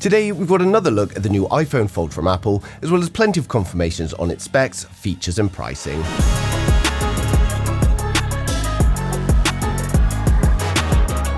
Today we've got another look at the new iPhone Fold from Apple, as well as plenty of confirmations on its specs, features and pricing.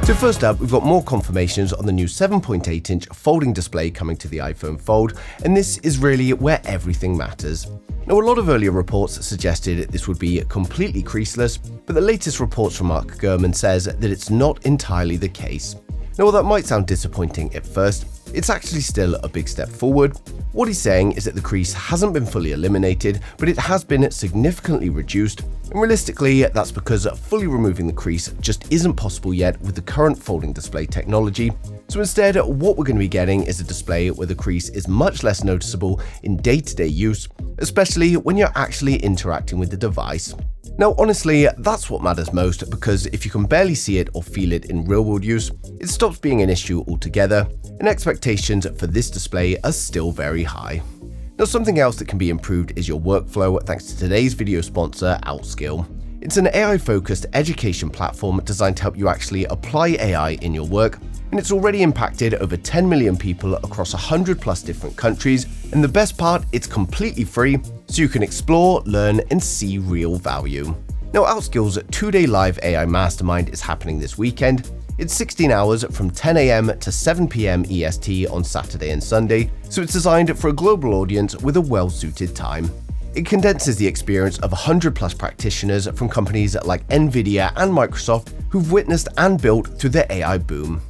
So first up, we've got more confirmations on the new 7.8-inch folding display coming to the iPhone Fold, and this is really where everything matters. Now, a lot of earlier reports suggested this would be completely creaseless, but the latest reports from Mark Gurman says that it's not entirely the case. Now, while that might sound disappointing at first, it's actually still a big step forward. What he's saying is that the crease hasn't been fully eliminated, but it has been significantly reduced, and realistically, that's because fully removing the crease just isn't possible yet with the current folding display technology. So instead, what we're going to be getting is a display where the crease is much less noticeable in day-to-day use, especially when you're actually interacting with the device. Now, honestly, that's what matters most, because if you can barely see it or feel it in real-world use, it stops being an issue altogether, and expectations for this display are still very high. Now, something else that can be improved is your workflow thanks to today's video sponsor, Outskill. It's an AI-focused education platform designed to help you actually apply AI in your work, and it's already impacted over 10 million people across 100+ different countries, and the best part, it's completely free, so you can explore, learn, and see real value. Now, Outskill's 2-day live AI mastermind is happening this weekend. It's 16 hours from 10 AM to 7 PM EST on Saturday and Sunday, so it's designed for a global audience with a well-suited time. It condenses the experience of 100+ practitioners from companies like Nvidia and Microsoft who've witnessed and built through the AI boom.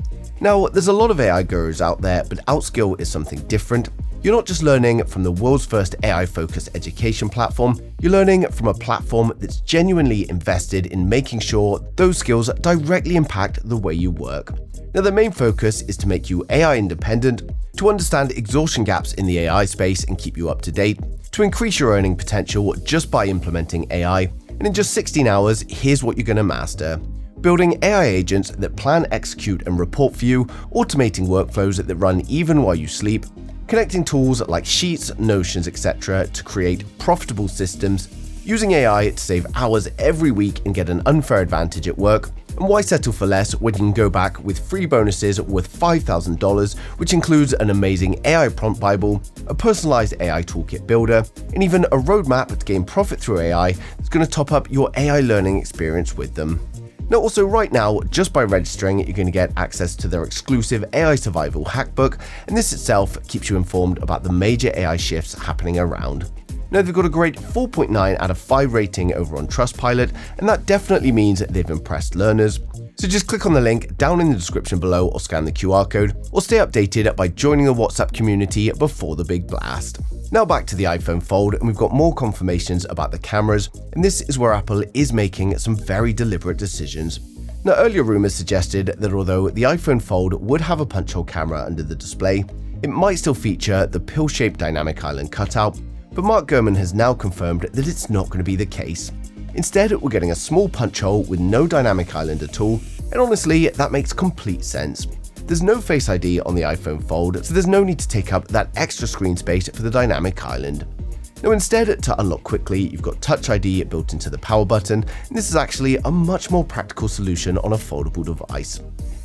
Now, there's a lot of AI gurus out there, but Outskill is something different. You're not just learning from the world's first AI-focused education platform, you're learning from a platform that's genuinely invested in making sure those skills directly impact the way you work. Now, the main focus is to make you AI independent, to understand exhaustion gaps in the AI space and keep you up to date, to increase your earning potential just by implementing AI, and in just 16 hours, here's what you're going to master. Building AI agents that plan, execute, and report for you, automating workflows that run even while you sleep, connecting tools like Sheets, Notions, etc. to create profitable systems, using AI to save hours every week and get an unfair advantage at work, and why settle for less when you can go back with free bonuses worth $5,000, which includes an amazing AI prompt Bible, a personalized AI toolkit builder, and even a roadmap to gain profit through AI that's going to top up your AI learning experience with them. Now, also right now, just by registering, you're going to get access to their exclusive AI Survival Hackbook, and this itself keeps you informed about the major AI shifts happening around. Now, they've got a great 4.9 out of 5 rating over on Trustpilot, and that definitely means they've impressed learners. So just click on the link down in the description below or scan the QR code, or stay updated by joining the WhatsApp community before the big blast. Now back to the iPhone Fold, and we've got more confirmations about the cameras, and this is where Apple is making some very deliberate decisions. Now, earlier rumors suggested that although the iPhone Fold would have a punch hole camera under the display, it might still feature the pill-shaped dynamic island cutout, but Mark Gurman has now confirmed that it's not going to be the case. Instead, we're getting a small punch hole with no dynamic island at all, and honestly, that makes complete sense. There's no Face ID on the iPhone Fold, so there's no need to take up that extra screen space for the dynamic island. Now, instead, to unlock quickly, you've got Touch ID built into the power button, and this is actually a much more practical solution on a foldable device.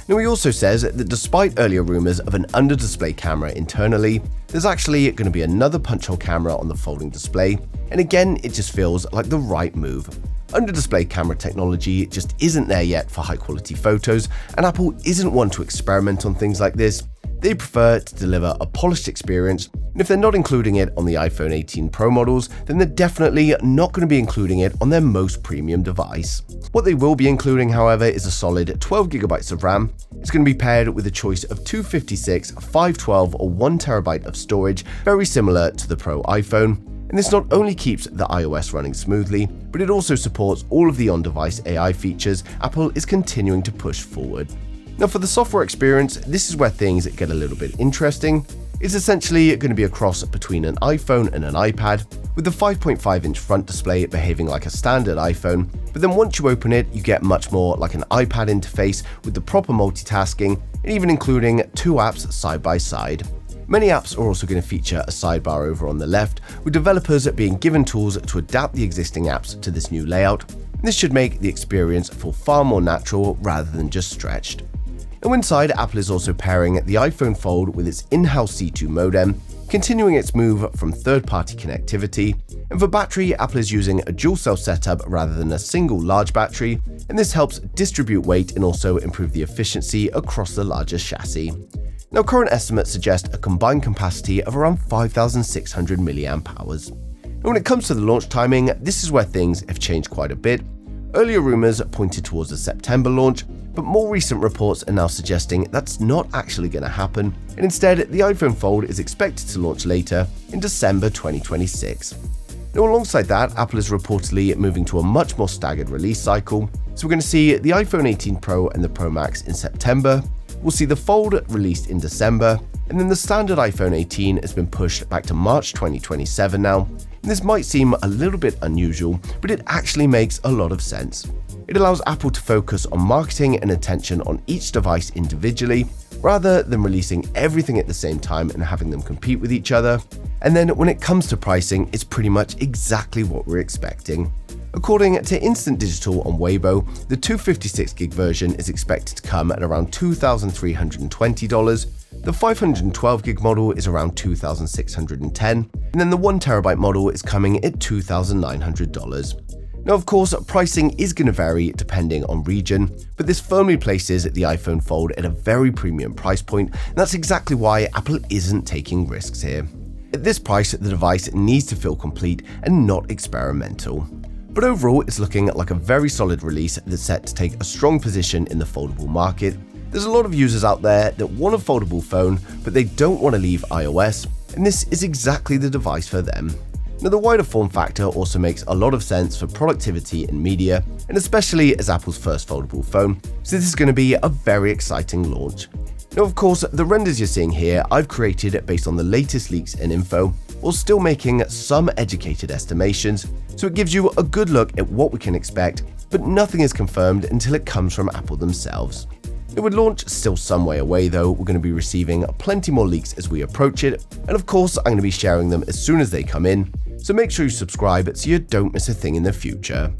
Now, he also says that despite earlier rumors of an under-display camera internally, there's actually going to be another punch hole camera on the folding display, and again, it just feels like the right move. Under-display camera technology just isn't there yet for high-quality photos, and Apple isn't one to experiment on things like this. They prefer to deliver a polished experience, and if they're not including it on the iPhone 18 Pro models, then they're definitely not going to be including it on their most premium device. What they will be including, however, is a solid 12GB of RAM. It's going to be paired with a choice of 256, 512, or 1TB of storage, very similar to the Pro iPhone. And this not only keeps the iOS running smoothly, but it also supports all of the on-device AI features Apple is continuing to push forward. Now, for the software experience, this is where things get a little bit interesting. It's essentially going to be a cross between an iPhone and an iPad, with the 5.5-inch front display behaving like a standard iPhone, but then once you open it, you get much more like an iPad interface with the proper multitasking, and even including 2 apps side by side. Many apps are also going to feature a sidebar over on the left, with developers being given tools to adapt the existing apps to this new layout. This should make the experience feel far more natural rather than just stretched. Now inside, Apple is also pairing the iPhone Fold with its in-house C2 modem, continuing its move from third-party connectivity. And for battery, Apple is using a dual-cell setup rather than a single large battery, and this helps distribute weight and also improve the efficiency across the larger chassis. Now, current estimates suggest a combined capacity of around 5,600 mAh. Now, when it comes to the launch timing, this is where things have changed quite a bit. Earlier rumors pointed towards a September launch, but more recent reports are now suggesting that's not actually going to happen, and instead, the iPhone Fold is expected to launch later in December 2026. Now, alongside that, Apple is reportedly moving to a much more staggered release cycle, so we're going to see the iPhone 18 Pro and the Pro Max in September. We'll see the Fold released in December, and then the standard iPhone 18 has been pushed back to March 2027 now. And this might seem a little bit unusual, but it actually makes a lot of sense. It allows Apple to focus on marketing and attention on each device individually, rather than releasing everything at the same time and having them compete with each other. And then when it comes to pricing, it's pretty much exactly what we're expecting. According to Instant Digital on Weibo, the 256GB version is expected to come at around $2,320, the 512GB model is around $2,610, and then the 1TB model is coming at $2,900. Now, of course, pricing is going to vary depending on region, but this firmly places the iPhone Fold at a very premium price point, and that's exactly why Apple isn't taking risks here. At this price, the device needs to feel complete and not experimental. But overall, it's looking like a very solid release that's set to take a strong position in the foldable market. There's a lot of users out there that want a foldable phone, but they don't want to leave iOS, and this is exactly the device for them. Now, the wider form factor also makes a lot of sense for productivity and media, and especially as Apple's first foldable phone, so this is going to be a very exciting launch. Now, of course, the renders you're seeing here I've created based on the latest leaks and info, while still making some educated estimations, so it gives you a good look at what we can expect, but nothing is confirmed until it comes from Apple themselves. It would launch still some way away though. We're going to be receiving plenty more leaks as we approach it, and of course I'm going to be sharing them as soon as they come in, so make sure you subscribe so you don't miss a thing in the future.